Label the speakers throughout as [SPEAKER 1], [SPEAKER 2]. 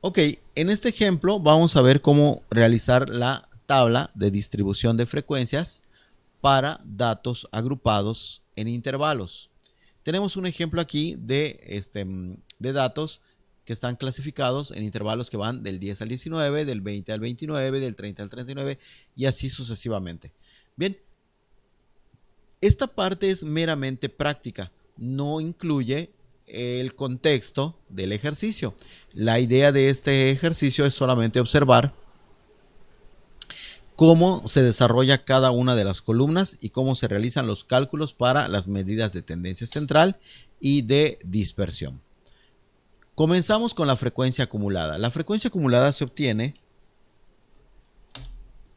[SPEAKER 1] Ok, en este ejemplo vamos a ver cómo realizar la tabla de distribución de frecuencias para datos agrupados en intervalos. Tenemos un ejemplo aquí de datos que están clasificados en intervalos que van del 10 al 19, del 20 al 29, del 30 al 39 y así sucesivamente. Bien, esta parte es meramente práctica, no incluye el contexto del ejercicio. La idea de este ejercicio es solamente observar cómo se desarrolla cada una de las columnas y cómo se realizan los cálculos para las medidas de tendencia central y de dispersión. Comenzamos con la frecuencia acumulada. La frecuencia acumulada se obtiene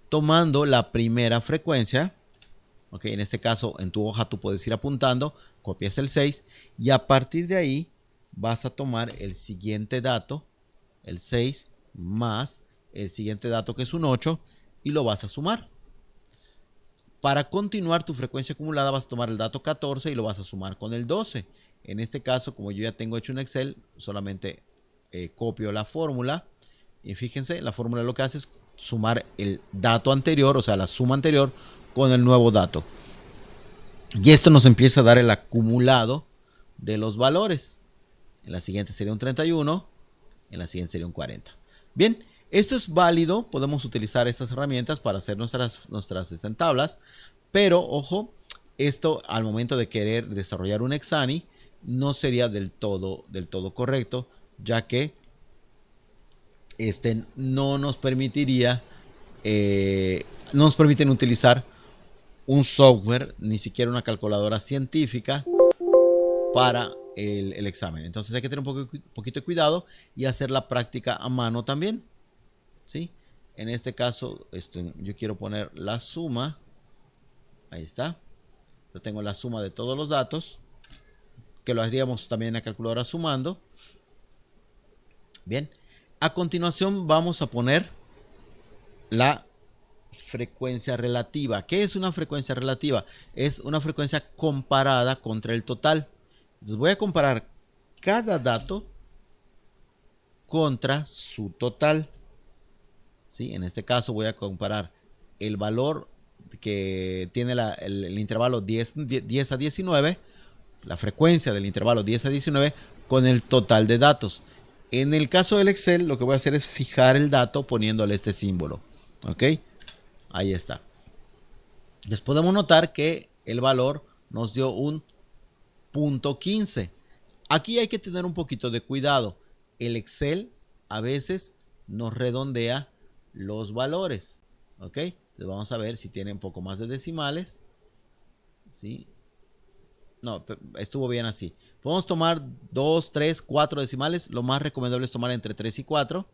[SPEAKER 1] tomando la primera frecuencia. Okay, en este caso, en tu hoja tú puedes ir apuntando, copias el 6 y a partir de ahí vas a tomar el siguiente dato, el 6 más el siguiente dato que es un 8 y lo vas a sumar. Para continuar tu frecuencia acumulada vas a tomar el dato 14 y lo vas a sumar con el 12. En este caso, como yo ya tengo hecho un Excel, solamente copio la fórmula y fíjense, la fórmula lo que hace es sumar el dato anterior, o sea, la suma anterior con el nuevo dato. Y esto nos empieza a dar el acumulado de los valores. En la siguiente sería un 31, en la siguiente sería un 40. Bien, esto es válido, podemos utilizar estas herramientas para hacer nuestras tablas, pero ojo, esto al momento de querer desarrollar un Exani no sería del todo correcto, ya que no nos permitiría, no nos permiten utilizar un software, ni siquiera una calculadora científica para el examen. Entonces hay que tener un poquito de cuidado y hacer la práctica a mano también. ¿Sí? En este caso, yo quiero poner la suma. Ahí está. Yo tengo la suma de todos los datos, que lo haríamos también en la calculadora sumando. Bien. A continuación vamos a poner la frecuencia relativa. ¿Qué es una frecuencia relativa? Es una frecuencia comparada contra el total. Entonces voy a comparar cada dato contra su total. ¿Sí? En este caso voy a comparar el valor que tiene el intervalo 10 a 19, la frecuencia del intervalo 10 a 19 con el total de datos. En el caso del Excel lo que voy a hacer es fijar el dato poniéndole este símbolo. ¿Ok? Ahí está. Les podemos notar que el valor nos dio un .15. Aquí hay que tener un poquito de cuidado. El Excel a veces nos redondea los valores. ¿Ok? Entonces vamos a ver si tiene un poco más de decimales. ¿Sí? No, estuvo bien así. Podemos tomar 2, 3, 4 decimales. Lo más recomendable es tomar entre 3 y 4.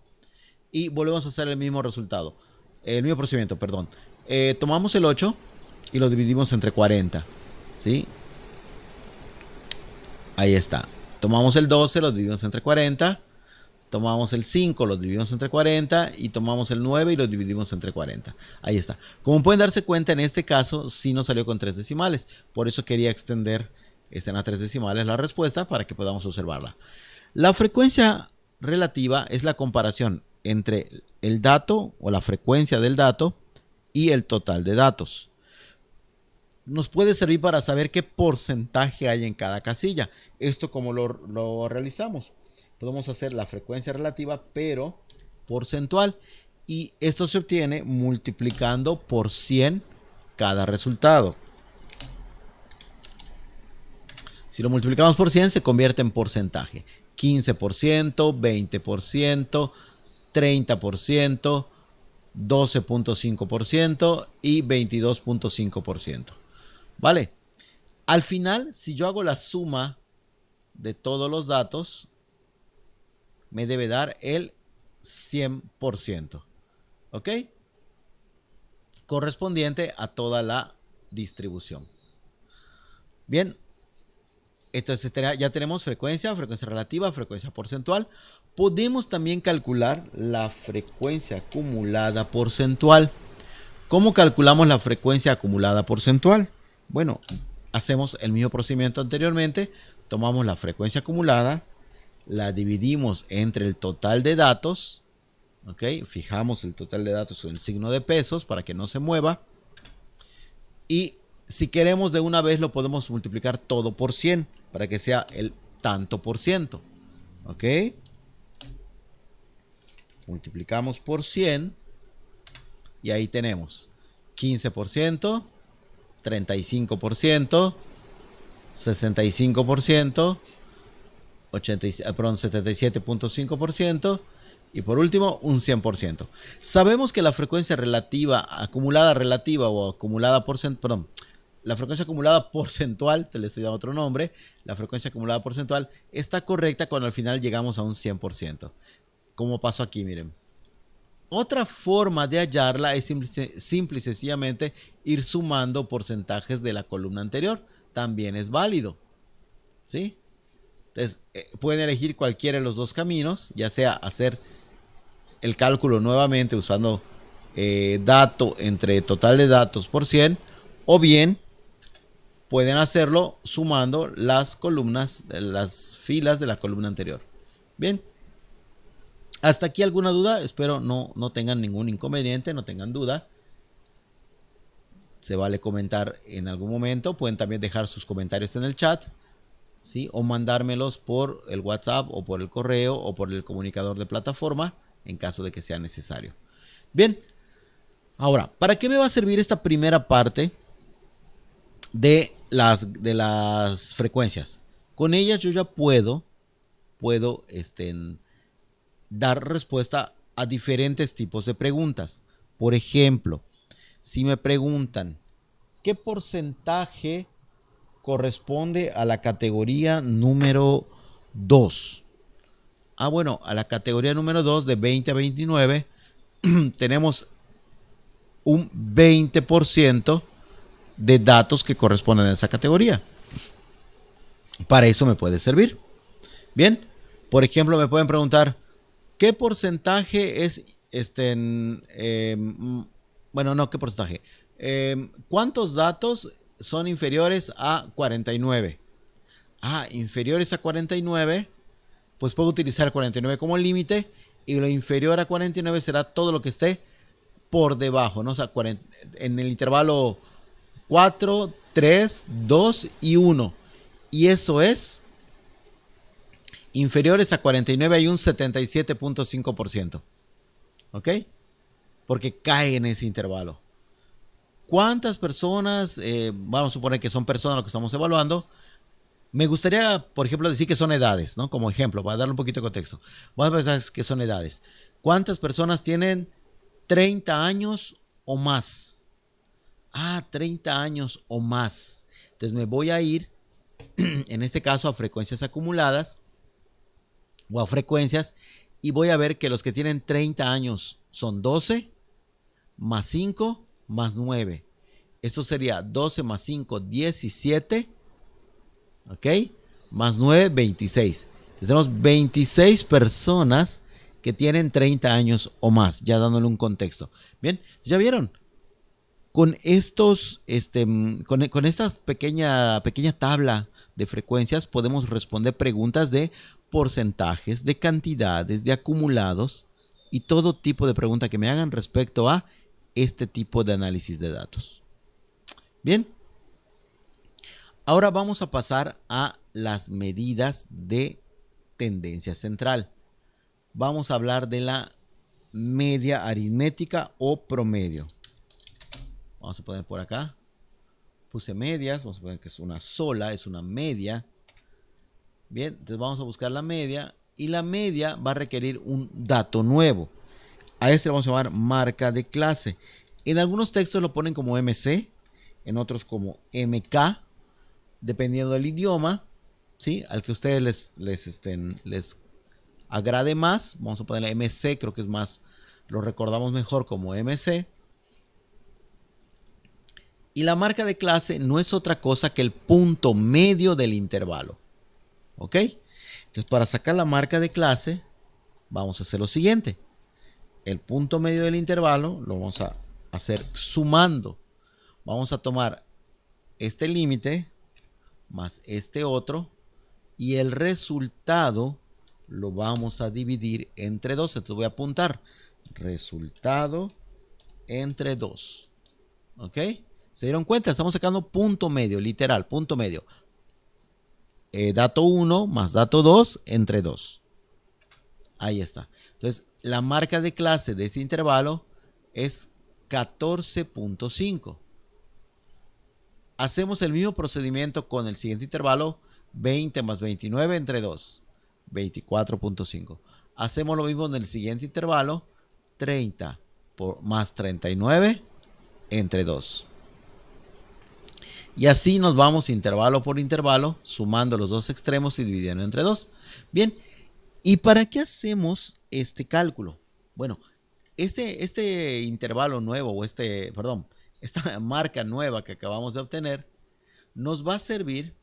[SPEAKER 1] Y volvemos a hacer el mismo resultado. El mismo procedimiento, perdón. Tomamos el 8 y lo dividimos entre 40. ¿Sí? Ahí está. Tomamos el 12, lo dividimos entre 40. Tomamos el 5, lo dividimos entre 40. Y tomamos el 9 y lo dividimos entre 40. Ahí está. Como pueden darse cuenta, en este caso sí nos salió con 3 decimales. Por eso quería extender a 3 decimales la respuesta para que podamos observarla. La frecuencia relativa es la comparación entre el dato o la frecuencia del dato y el total de datos. Nos puede servir para saber qué porcentaje hay en cada casilla. Esto como lo realizamos. Podemos hacer la frecuencia relativa pero porcentual y esto se obtiene multiplicando por 100 cada resultado. Si lo multiplicamos por 100 se convierte en porcentaje. 15%, 20%, 30%, 12.5% y 22.5%. ¿Vale? Al final, si yo hago la suma de todos los datos, me debe dar el 100%. ¿Ok? Correspondiente a toda la distribución. Bien. Entonces ya tenemos frecuencia relativa, frecuencia porcentual. Podemos también calcular la frecuencia acumulada porcentual. ¿Cómo calculamos la frecuencia acumulada porcentual? Bueno, hacemos el mismo procedimiento anteriormente. Tomamos la frecuencia acumulada la dividimos entre el total de datos, ¿ok? Fijamos el total de datos con el signo de pesos para que no se mueva. Y si queremos de una vez lo podemos multiplicar todo por 100 para que sea el tanto por ciento, ¿ok? Multiplicamos por 100 y ahí tenemos 15%, 35%, 65%, 77.5% y por último un 100%. Sabemos que la frecuencia relativa, acumulada relativa o acumulada porcentual, la frecuencia acumulada porcentual, te le estoy dando otro nombre, la frecuencia acumulada porcentual está correcta cuando al final llegamos a un 100%. Como pasó aquí, miren. Otra forma de hallarla es simple y sencillamente ir sumando porcentajes de la columna anterior. También es válido, ¿sí? Entonces, pueden elegir cualquiera de los dos caminos, ya sea hacer el cálculo nuevamente usando dato entre total de datos por 100, o bien pueden hacerlo sumando las columnas, las filas de la columna anterior. Bien. ¿Hasta aquí alguna duda? Espero no tengan ningún inconveniente, no tengan duda. Se vale comentar en algún momento. Pueden también dejar sus comentarios en el chat, ¿sí? O mandármelos por el WhatsApp o por el correo o por el comunicador de plataforma en caso de que sea necesario. Bien, ahora, ¿para qué me va a servir esta primera parte de las frecuencias? Con ellas yo ya puedo dar respuesta a diferentes tipos de preguntas. Por ejemplo, si me preguntan ¿qué porcentaje corresponde a la categoría número 2? Ah, bueno, a la categoría número 2 de 20 a 29 tenemos un 20% de datos que corresponden a esa categoría. Para eso me puede servir. Bien, por ejemplo, me pueden preguntar ¿qué porcentaje es bueno, no, ¿qué porcentaje? ¿Cuántos datos son inferiores a 49? Ah, inferiores a 49, pues puedo utilizar 49 como límite y lo inferior a 49 será todo lo que esté por debajo, ¿no? O sea, en el intervalo 4, 3, 2 y 1. Y eso es inferiores a 49 hay un 77.5%. ¿Ok? Porque cae en ese intervalo. ¿Cuántas personas, vamos a suponer que son personas lo que estamos evaluando? Me gustaría, por ejemplo, decir que son edades, ¿no? Como ejemplo, para darle un poquito de contexto. Vamos a pensar que son edades. ¿Cuántas personas tienen 30 años o más? Ah, 30 años o más. Entonces me voy a ir, en este caso, a frecuencias acumuladas o a frecuencias y voy a ver que los que tienen 30 años son 12 más 5 más 9. Esto sería 12 más 5, 17. ¿Ok? Más 9, 26. Entonces tenemos 26 personas que tienen 30 años o más, ya dándole un contexto. Bien, ya vieron. Con estos, con esta pequeña tabla de frecuencias podemos responder preguntas de porcentajes, de cantidades, de acumulados y todo tipo de pregunta que me hagan respecto a este tipo de análisis de datos. Bien, ahora vamos a pasar a las medidas de tendencia central. Vamos a hablar de la media aritmética o promedio. Vamos a poner por acá. Puse medias, vamos a poner que es una sola, es una media. Bien, entonces vamos a buscar la media y la media va a requerir un dato nuevo. A este le vamos a llamar marca de clase. En algunos textos lo ponen como MC, en otros como MK, dependiendo del idioma, ¿sí? Al que a ustedes les agrade más. Vamos a ponerle MC, creo que es más, lo recordamos mejor como MC. Y la marca de clase no es otra cosa que el punto medio del intervalo. ¿Ok? Entonces, para sacar la marca de clase, vamos a hacer lo siguiente. El punto medio del intervalo lo vamos a hacer sumando. Vamos a tomar este límite más este otro y el resultado lo vamos a dividir entre 2. Entonces voy a apuntar resultado entre 2. ¿Ok? ¿Se dieron cuenta? Estamos sacando punto medio, literal, punto medio. Dato 1 más dato 2 entre 2. Ahí está. Entonces, la marca de clase de este intervalo es 14.5. Hacemos el mismo procedimiento con el siguiente intervalo, 20 más 29 entre 2, 24.5. Hacemos lo mismo en el siguiente intervalo, 30 más 39 entre 2. Y así nos vamos intervalo por intervalo, sumando los dos extremos y dividiendo entre 2. Bien, ¿y para qué hacemos este cálculo? Bueno, este intervalo nuevo, o esta marca nueva que acabamos de obtener, nos va a servir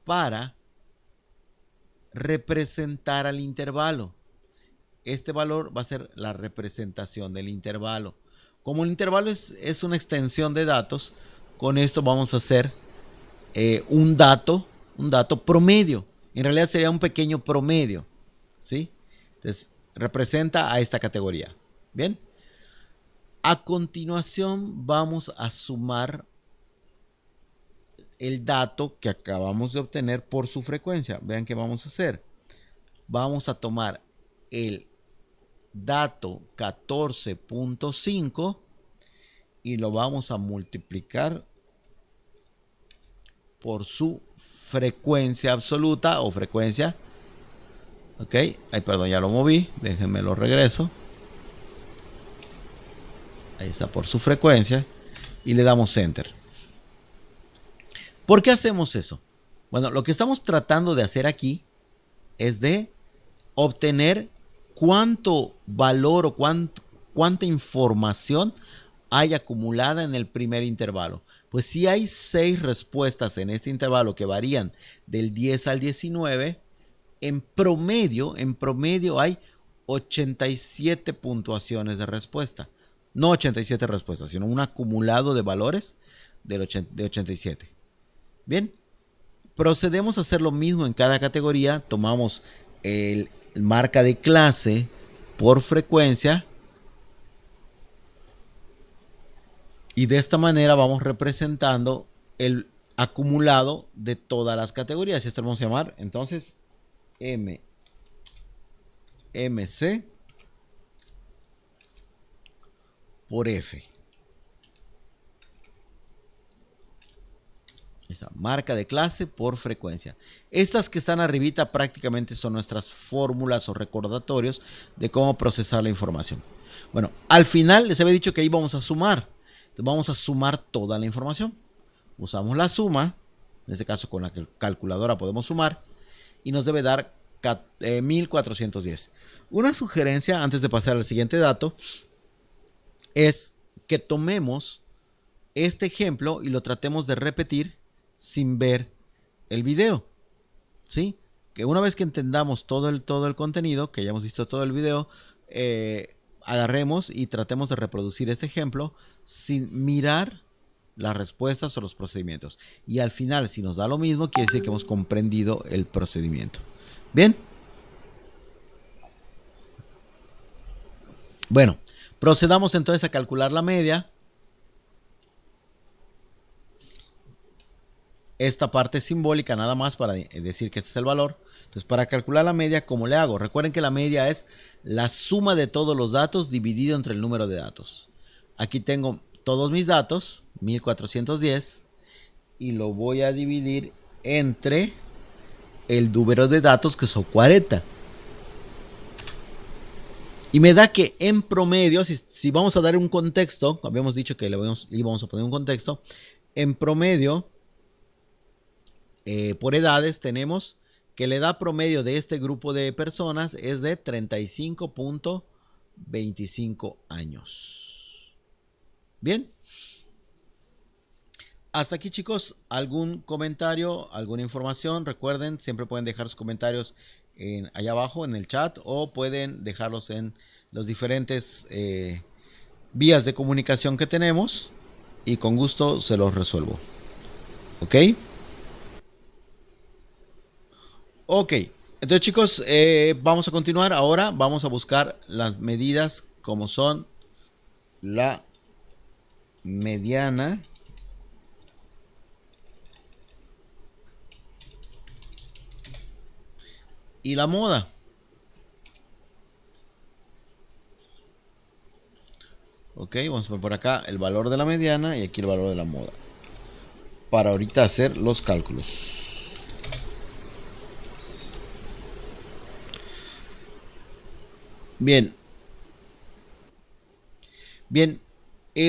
[SPEAKER 1] para representar al intervalo. Este valor va a ser la representación del intervalo. Como el intervalo es una extensión de datos, con esto vamos a hacer un dato promedio. En realidad sería un pequeño promedio, ¿sí? Entonces, representa a esta categoría. Bien. A continuación vamos a sumar el dato que acabamos de obtener por su frecuencia. Vean qué vamos a hacer. Vamos a tomar el dato 14.5 y lo vamos a multiplicar por su frecuencia absoluta o frecuencia. Ok, ay, perdón, ya lo moví. Déjenme lo regreso. Ahí está, por su frecuencia. Y le damos Enter. ¿Por qué hacemos eso? Bueno, lo que estamos tratando de hacer aquí es de obtener cuánto valor o cuánta información hay acumulada en el primer intervalo. Pues si hay 6 respuestas en este intervalo que varían del 10 al 19, en promedio hay 87 puntuaciones de respuesta. No 87 respuestas, sino un acumulado de valores de 87. Bien, procedemos a hacer lo mismo en cada categoría. Tomamos el marca de clase por frecuencia. Y de esta manera vamos representando el acumulado de todas las categorías. Y esto lo vamos a llamar entonces MC por F. Esa marca de clase por frecuencia. Estas que están arribita prácticamente son nuestras fórmulas o recordatorios de cómo procesar la información. Bueno, al final les había dicho que íbamos a sumar. Entonces vamos a sumar toda la información. Usamos la suma, en este caso con la calculadora podemos sumar, y nos debe dar 1410. Una sugerencia antes de pasar al siguiente dato es que tomemos este ejemplo y lo tratemos de repetir sin ver el video, ¿sí? Que una vez que entendamos todo el contenido, que hayamos visto todo el video, agarremos y tratemos de reproducir este ejemplo sin mirar las respuestas o los procedimientos. Y al final, si nos da lo mismo, quiere decir que hemos comprendido el procedimiento. Bien. Bueno, procedamos entonces a calcular la media. Esta parte es simbólica nada más para decir que este es el valor. Entonces, para calcular la media, ¿cómo le hago? Recuerden que la media es la suma de todos los datos dividido entre el número de datos. Aquí tengo todos mis datos, 1410, y lo voy a dividir entre el número de datos, que son 40. Y me da que en promedio, si vamos a dar un contexto, habíamos dicho que le íbamos a poner un contexto, en promedio, por edades tenemos que la edad promedio de este grupo de personas es de 35.25 años. Bien. Hasta aquí, chicos. ¿Algún comentario, alguna información? Recuerden, siempre pueden dejar sus comentarios allá abajo en el chat, o pueden dejarlos en los diferentes vías de comunicación que tenemos, y con gusto se los resuelvo. ¿Ok? Ok, Entonces, chicos, vamos a continuar. Ahora vamos a buscar las medidas como son la mediana y la moda. Ok, vamos a poner por acá el valor de la mediana y aquí el valor de la moda. Para ahorita hacer los cálculos. Bien. Bien.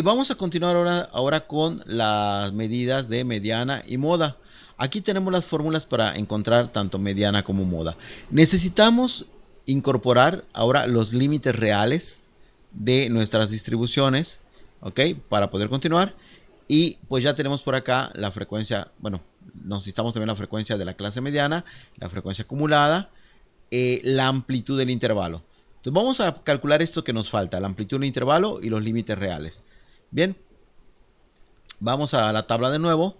[SPEAKER 1] Vamos a continuar ahora con las medidas de mediana y moda. Aquí tenemos las fórmulas para encontrar tanto mediana como moda. Necesitamos incorporar ahora los límites reales de nuestras distribuciones, ¿ok? Para poder continuar. Y pues ya tenemos por acá la frecuencia, bueno, necesitamos también la frecuencia de la clase mediana, la frecuencia acumulada, la amplitud del intervalo. Entonces vamos a calcular esto que nos falta, la amplitud del intervalo y los límites reales. Bien, vamos a la tabla de nuevo,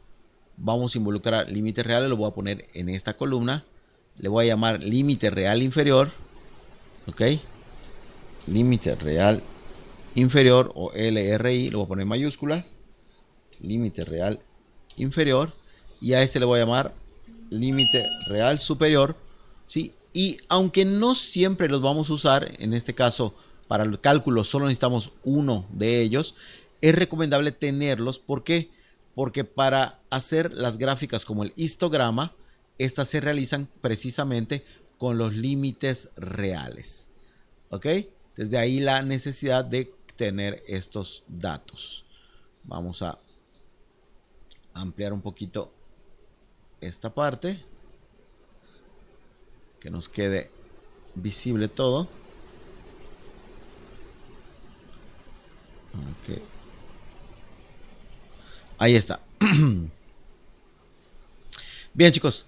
[SPEAKER 1] vamos a involucrar límites reales, lo voy a poner en esta columna, le voy a llamar límite real inferior, ¿ok? Límite real inferior o LRI, lo voy a poner en mayúsculas, límite real inferior, y a este le voy a llamar límite real superior, ¿sí? Y aunque no siempre los vamos a usar, en este caso para el cálculo solo necesitamos uno de ellos, es recomendable tenerlos. ¿Por qué? Porque para hacer las gráficas como el histograma, estas se realizan precisamente con los límites reales, ¿ok? Desde ahí la necesidad de tener estos datos. Vamos a ampliar un poquito esta parte, que nos quede visible todo. Okay. Ahí está. Bien, chicos,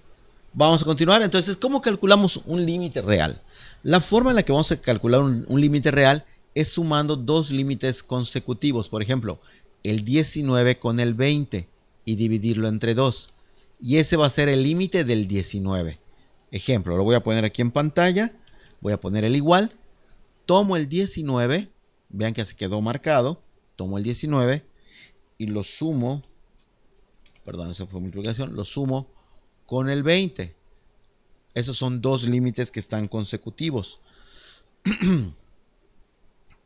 [SPEAKER 1] vamos a continuar. Entonces, ¿cómo calculamos un límite real? La forma en la que vamos a calcular un límite real es sumando dos límites consecutivos. Por ejemplo, el 19 con el 20 y dividirlo entre 2. Y ese va a ser el límite del 19. Ejemplo, lo voy a poner aquí en pantalla. Voy a poner el igual. Tomo el 19. Vean que se quedó marcado. Tomo el 19 y lo sumo. Perdón, esa fue multiplicación. Lo sumo con el 20. Esos son dos límites que están consecutivos.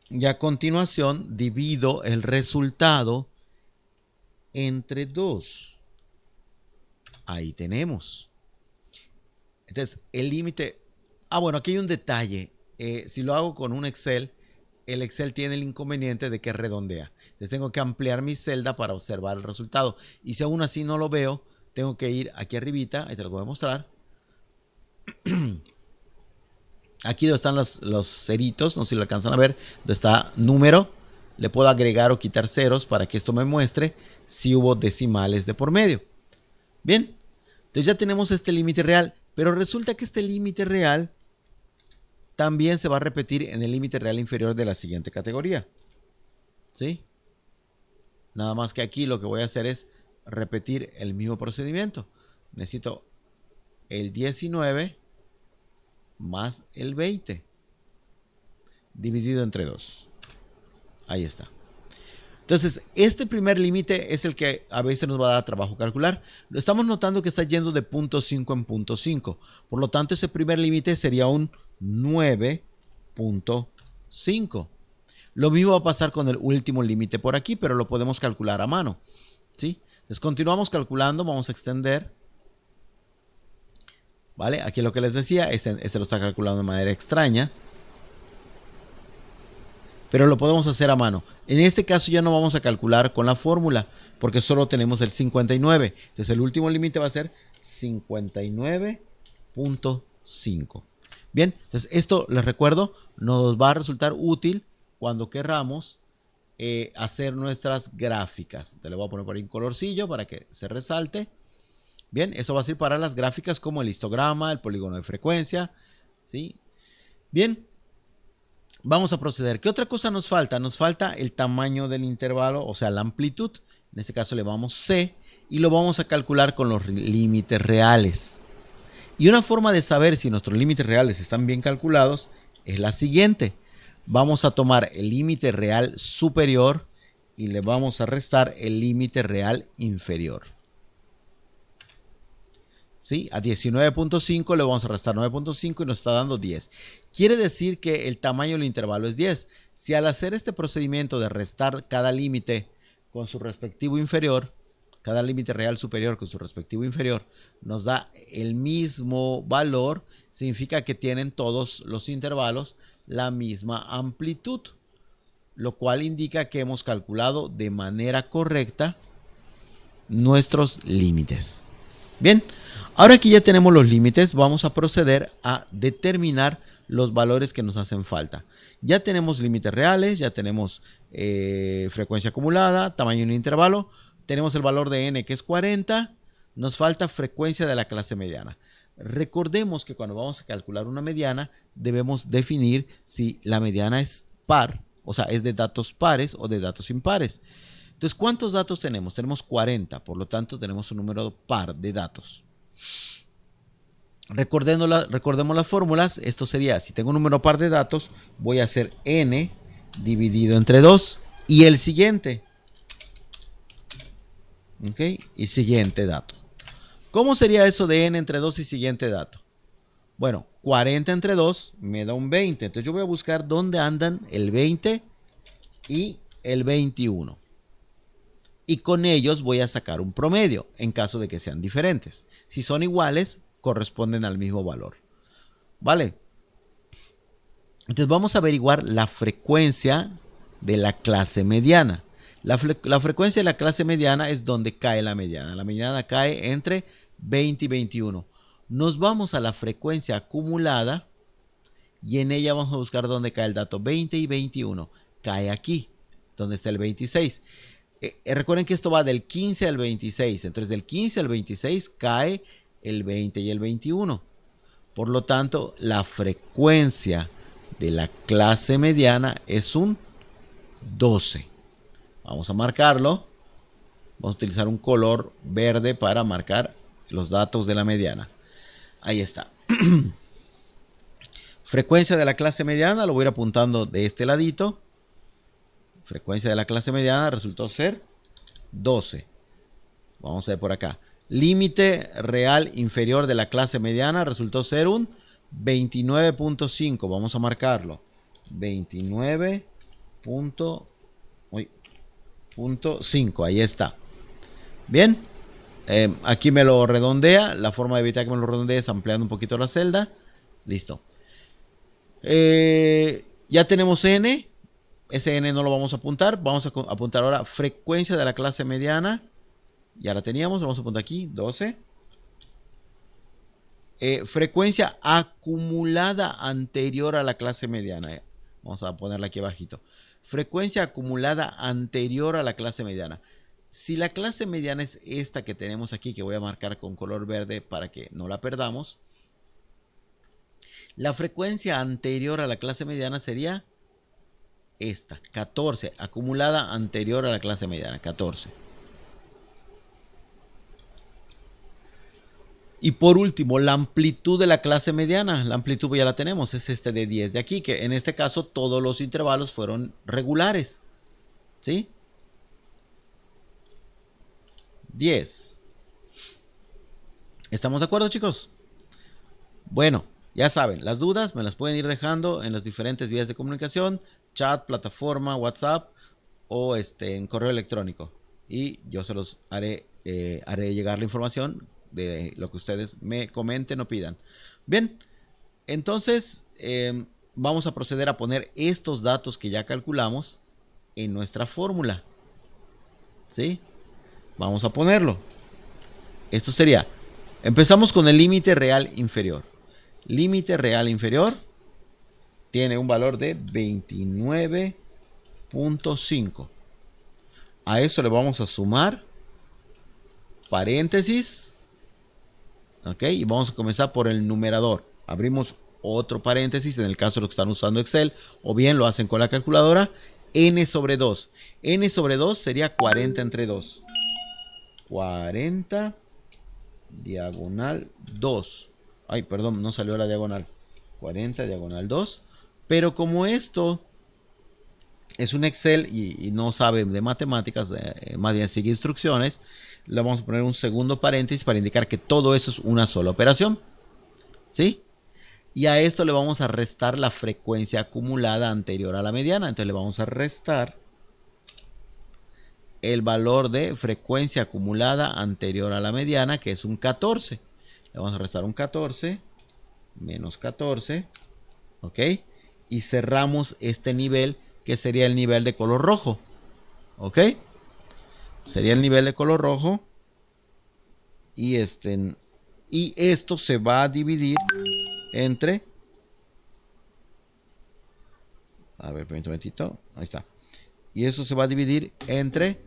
[SPEAKER 1] Y a continuación divido el resultado entre 2. Ahí tenemos. Entonces, el límite... bueno, aquí hay un detalle. Si lo hago con un Excel, el Excel tiene el inconveniente de que redondea. Entonces, tengo que ampliar mi celda para observar el resultado. Y si aún así no lo veo, tengo que ir aquí arribita. Ahí te lo voy a mostrar. Aquí donde están los ceritos, no sé si lo alcanzan a ver, donde está número. Le puedo agregar o quitar ceros para que esto me muestre si hubo decimales de por medio. Bien, entonces ya tenemos este límite real, pero resulta que este límite real también se va a repetir en el límite real inferior de la siguiente categoría. ¿Sí? Nada más que aquí lo que voy a hacer es repetir el mismo procedimiento. Necesito el 19 más el 20 dividido entre 2. Ahí está. Entonces, este primer límite es el que a veces nos va a dar trabajo calcular. Lo estamos notando que está yendo de 0.5 en 0.5. Por lo tanto, ese primer límite sería un 9.5. Lo mismo va a pasar con el último límite por aquí, pero lo podemos calcular a mano. ¿Sí? Entonces, continuamos calculando. Vamos a extender. ¿Vale? Aquí lo que les decía, este lo está calculando de manera extraña. Pero lo podemos hacer a mano. En este caso ya no vamos a calcular con la fórmula, porque solo tenemos el 59. Entonces el último límite va a ser 59.5. Bien, entonces esto les recuerdo, nos va a resultar útil cuando querramos hacer nuestras gráficas. Te le voy a poner por ahí un colorcillo para que se resalte. Bien, eso va a ser para las gráficas como el histograma, el polígono de frecuencia. ¿Sí? Bien. Vamos a proceder. ¿Qué otra cosa nos falta? Nos falta el tamaño del intervalo, o sea, la amplitud. En este caso le llamamos C y lo vamos a calcular con los límites reales. Y una forma de saber si nuestros límites reales están bien calculados es la siguiente. Vamos a tomar el límite real superior y le vamos a restar el límite real inferior. ¿Sí? A 19.5 le vamos a restar 9.5 y nos está dando 10. Quiere decir que el tamaño del intervalo es 10. Si al hacer este procedimiento de restar cada límite con su respectivo inferior, cada límite real superior con su respectivo inferior, nos da el mismo valor, significa que tienen todos los intervalos la misma amplitud, lo cual indica que hemos calculado de manera correcta nuestros límites. Bien, ahora que ya tenemos los límites, vamos a proceder a determinar los valores que nos hacen falta. Ya tenemos límites reales, ya tenemos frecuencia acumulada, tamaño de un intervalo, tenemos el valor de n que es 40, nos falta frecuencia de la clase mediana. Recordemos que cuando vamos a calcular una mediana, debemos definir si la mediana es par, o sea, es de datos pares o de datos impares. Entonces, ¿cuántos datos tenemos? Tenemos 40, por lo tanto, tenemos un número par de datos. Recordemos las fórmulas. Esto sería, si tengo un número par de datos, voy a hacer n dividido entre 2 y el siguiente. ¿Ok? Y siguiente dato. ¿Cómo sería eso de n entre 2 y siguiente dato? Bueno, 40 entre 2 me da un 20. Entonces yo voy a buscar dónde andan el 20 y el 21. Y con ellos voy a sacar un promedio en caso de que sean diferentes. Si son iguales, corresponden al mismo valor. ¿Vale? Entonces vamos a averiguar la frecuencia de la clase mediana. La frecuencia de la clase mediana es donde cae la mediana. La mediana cae entre 20 y 21. Nos vamos a la frecuencia acumulada y en ella vamos a buscar dónde cae el dato 20 y 21. Cae aquí, donde está el 26. Recuerden que esto va del 15 al 26. Entonces del 15 al 26 cae el 20 y el 21. Por lo tanto, la frecuencia de la clase mediana es un 12. Vamos a marcarlo. Vamos a utilizar un color verde para marcar los datos de la mediana. Ahí está. Frecuencia de la clase mediana, lo voy a ir apuntando de este ladito. Frecuencia de la clase mediana resultó ser 12. Vamos a ver por acá. Límite real inferior de la clase mediana resultó ser un 29.5. Vamos a marcarlo. 29.5. Ahí está. Bien. Aquí me lo redondea. La forma de evitar que me lo redondee es ampliando un poquito la celda. Listo. Ya tenemos n. Ese n no lo vamos a apuntar. Vamos a apuntar ahora frecuencia de la clase mediana. Ya la teníamos. Vamos a apuntar aquí. 12. Frecuencia acumulada anterior a la clase mediana. Vamos a ponerla aquí abajito. Frecuencia acumulada anterior a la clase mediana. Si la clase mediana es esta que tenemos aquí, que voy a marcar con color verde para que no la perdamos. La frecuencia anterior a la clase mediana sería esta, 14, acumulada anterior a la clase mediana, 14. Y por último, la amplitud de la clase mediana. La amplitud ya la tenemos, es este de 10 de aquí, que en este caso todos los intervalos fueron regulares. ¿Sí? 10. ¿Estamos de acuerdo, chicos? Bueno, ya saben, las dudas me las pueden ir dejando en las diferentes vías de comunicación, chat, plataforma, WhatsApp o en correo electrónico. Y yo se los haré llegar la información de lo que ustedes me comenten o pidan. Bien, entonces vamos a proceder a poner estos datos que ya calculamos en nuestra fórmula. ¿Sí? Vamos a ponerlo. Esto sería, empezamos con el límite real inferior. Límite real inferior tiene un valor de 29.5. A esto le vamos a sumar paréntesis. Ok, y vamos a comenzar por el numerador. Abrimos otro paréntesis en el caso de los que están usando Excel o bien lo hacen con la calculadora. N sobre 2. N sobre 2 sería 40 entre 2. 40 diagonal 2. Ay, perdón, no salió la diagonal. 40, diagonal 2. Pero como esto es un Excel y no sabe de matemáticas, más bien sigue instrucciones, le vamos a poner un segundo paréntesis para indicar que todo eso es una sola operación. ¿Sí? Y a esto le vamos a restar la frecuencia acumulada anterior a la mediana. Entonces le vamos a restar el valor de frecuencia acumulada anterior a la mediana, que es un 14. Le vamos a restar un 14 menos 14. ¿Ok? Y cerramos este nivel, que sería el nivel de color rojo. ¿Ok? Sería el nivel de color rojo. Y esto se va a dividir entre... A ver, permítame un momentito. Ahí está. Y eso se va a dividir entre...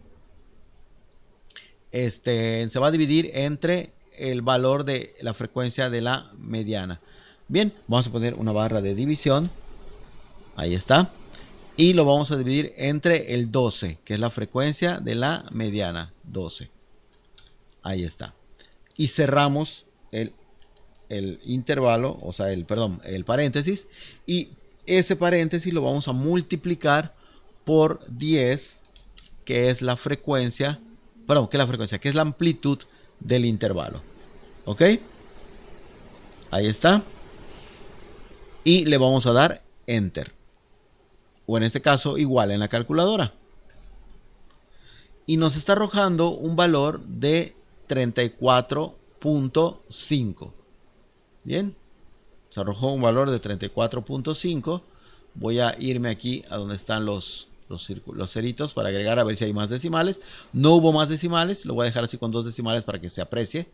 [SPEAKER 1] se va a dividir entre el valor de la frecuencia de la mediana. Bien, vamos a poner una barra de división. Ahí está. Y lo vamos a dividir entre el 12, que es la frecuencia de la mediana. 12. Ahí está. Y cerramos el intervalo, o sea, el paréntesis. Y ese paréntesis lo vamos a multiplicar por 10, que es la frecuencia, que es la amplitud del intervalo. ¿Ok? Ahí está. Y le vamos a dar Enter. O en este caso, igual en la calculadora. Y nos está arrojando un valor de 34.5. Bien. Se arrojó un valor de 34.5. Voy a irme aquí a donde están los ceritos para agregar a ver si hay más decimales. No hubo más decimales. Lo voy a dejar así con 2 decimales para que se aprecie.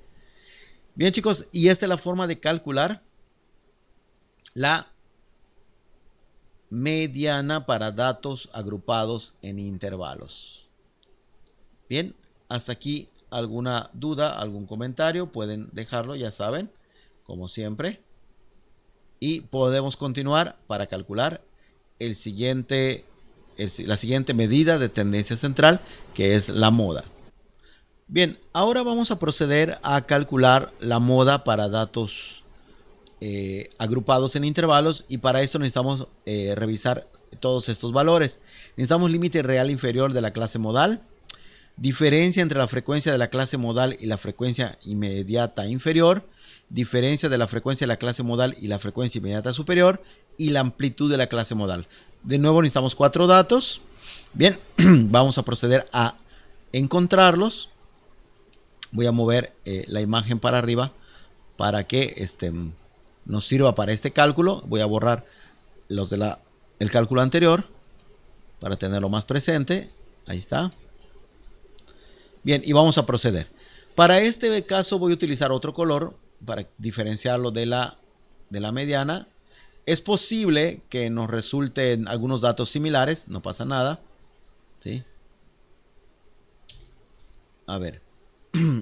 [SPEAKER 1] Bien, chicos. Y esta es la forma de calcular la mediana para datos agrupados en intervalos. Bien. Hasta aquí alguna duda, algún comentario. Pueden dejarlo, ya saben. Como siempre. Y podemos continuar para calcular la siguiente medida de tendencia central, que es la moda. Bien, ahora vamos a proceder a calcular la moda para datos agrupados en intervalos, y para esto necesitamos revisar todos estos valores. Necesitamos límite real inferior de la clase modal, diferencia entre la frecuencia de la clase modal y la frecuencia inmediata inferior, diferencia de la frecuencia de la clase modal y la frecuencia inmediata superior, y la amplitud de la clase modal. De nuevo necesitamos 4 datos. Bien, vamos a proceder a encontrarlos. Voy a mover la imagen para arriba para que nos sirva para este cálculo. Voy a borrar los de el cálculo anterior para tenerlo más presente. Ahí está. Bien, y vamos a proceder. Para este caso voy a utilizar otro color para diferenciarlo de la mediana. Es posible que nos resulten algunos datos similares, no pasa nada. ¿Sí? A ver.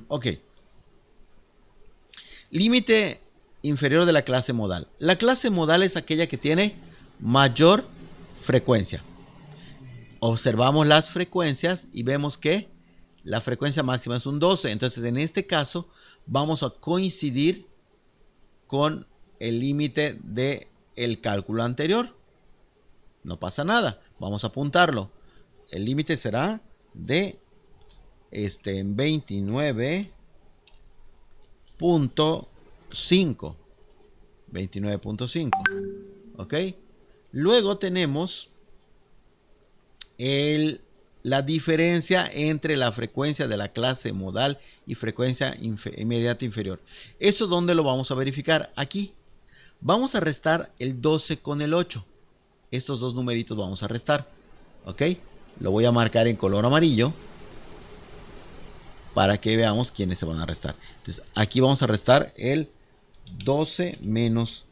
[SPEAKER 1] Ok. Límite inferior de la clase modal. La clase modal es aquella que tiene mayor frecuencia. Observamos las frecuencias y vemos que la frecuencia máxima es un 12. Entonces, en este caso, vamos a coincidir con el límite del cálculo anterior. No pasa nada. Vamos a apuntarlo. El límite será de 29.5. 29.5. ¿Ok? Luego tenemos la diferencia entre la frecuencia de la clase modal y frecuencia inmediata inferior. ¿Eso dónde lo vamos a verificar? Aquí. Vamos a restar el 12 con el 8. Estos dos numeritos vamos a restar. ¿Ok? Lo voy a marcar en color amarillo para que veamos quiénes se van a restar. Entonces, aquí vamos a restar el 12 menos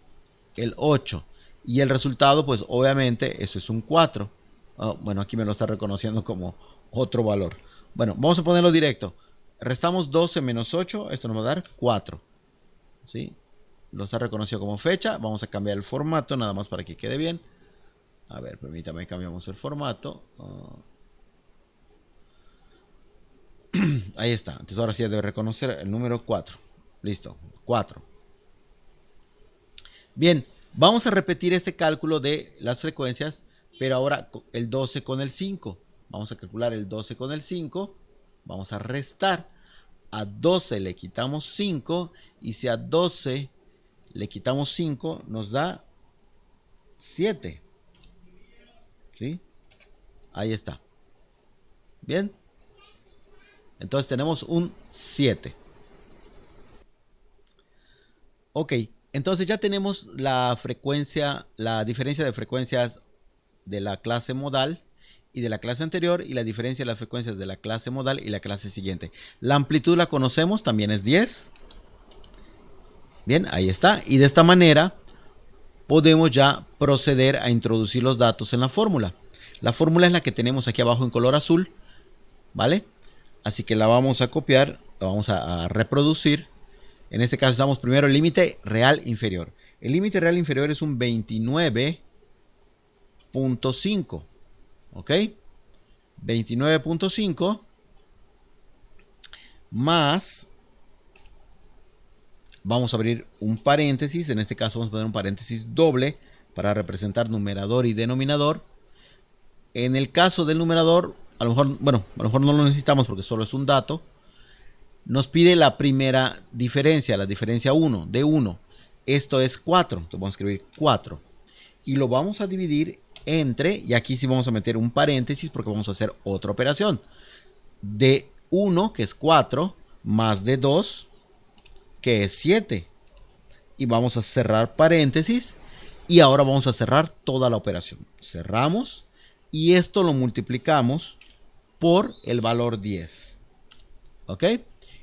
[SPEAKER 1] el 8. Y el resultado, pues obviamente, eso es un 4. Oh, bueno, aquí me lo está reconociendo como otro valor. Bueno, vamos a ponerlo directo. Restamos 12 menos 8. Esto nos va a dar 4. ¿Sí? Lo está reconocido como fecha. Vamos a cambiar el formato nada más para que quede bien. A ver, permítame, cambiamos el formato. Ahí está. Entonces ahora sí debe reconocer el número 4. Listo. 4. Bien, vamos a repetir este cálculo de las frecuencias, pero ahora el 12 con el 5. Vamos a calcular el 12 con el 5. Vamos a restar. A 12 le quitamos 5. Y si a 12 le quitamos 5, nos da 7. ¿Sí? Ahí está. Bien. Entonces tenemos un 7. Ok. Entonces ya tenemos la frecuencia, la diferencia de frecuencias de la clase modal y de la clase anterior, y la diferencia de las frecuencias de la clase modal y la clase siguiente. La amplitud la conocemos, también es 10. Bien, ahí está. Y de esta manera podemos ya proceder a introducir los datos en la fórmula. La fórmula es la que tenemos aquí abajo en color azul, ¿vale? Así que la vamos a copiar, la vamos a reproducir. En este caso usamos primero el límite real inferior. El límite real inferior es un 29.5. ¿Ok? 29.5 más, vamos a abrir un paréntesis. En este caso vamos a poner un paréntesis doble para representar numerador y denominador. En el caso del numerador, a lo mejor no lo necesitamos porque solo es un dato. Nos pide la primera diferencia, la diferencia 1, de 1. Esto es 4. Entonces vamos a escribir 4. Y lo vamos a dividir entre, y aquí sí vamos a meter un paréntesis porque vamos a hacer otra operación. De 1, que es 4, más de 2, que es 7. Y vamos a cerrar paréntesis. Y ahora vamos a cerrar toda la operación. Cerramos. Y esto lo multiplicamos por el valor 10. ¿Ok?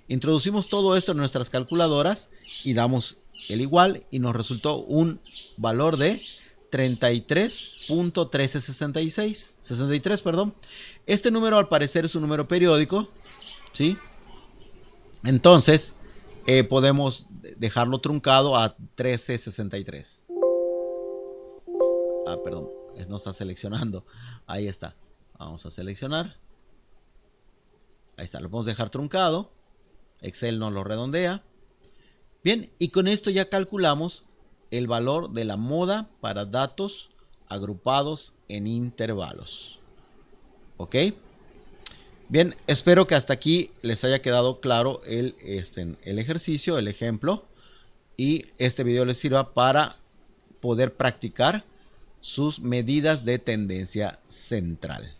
[SPEAKER 1] Introducimos todo esto en nuestras calculadoras y damos el igual y nos resultó un valor de 33.1363, perdón. Este número al parecer es un número periódico, ¿sí? Entonces podemos dejarlo truncado a 1363. Perdón, no está seleccionando. Ahí está. Vamos a seleccionar. Ahí está, lo podemos dejar truncado. Excel nos lo redondea. Bien, y con esto ya calculamos el valor de la moda para datos agrupados en intervalos. ¿Ok? Bien, espero que hasta aquí les haya quedado claro el ejercicio, el ejemplo. Y este video les sirva para poder practicar sus medidas de tendencia central.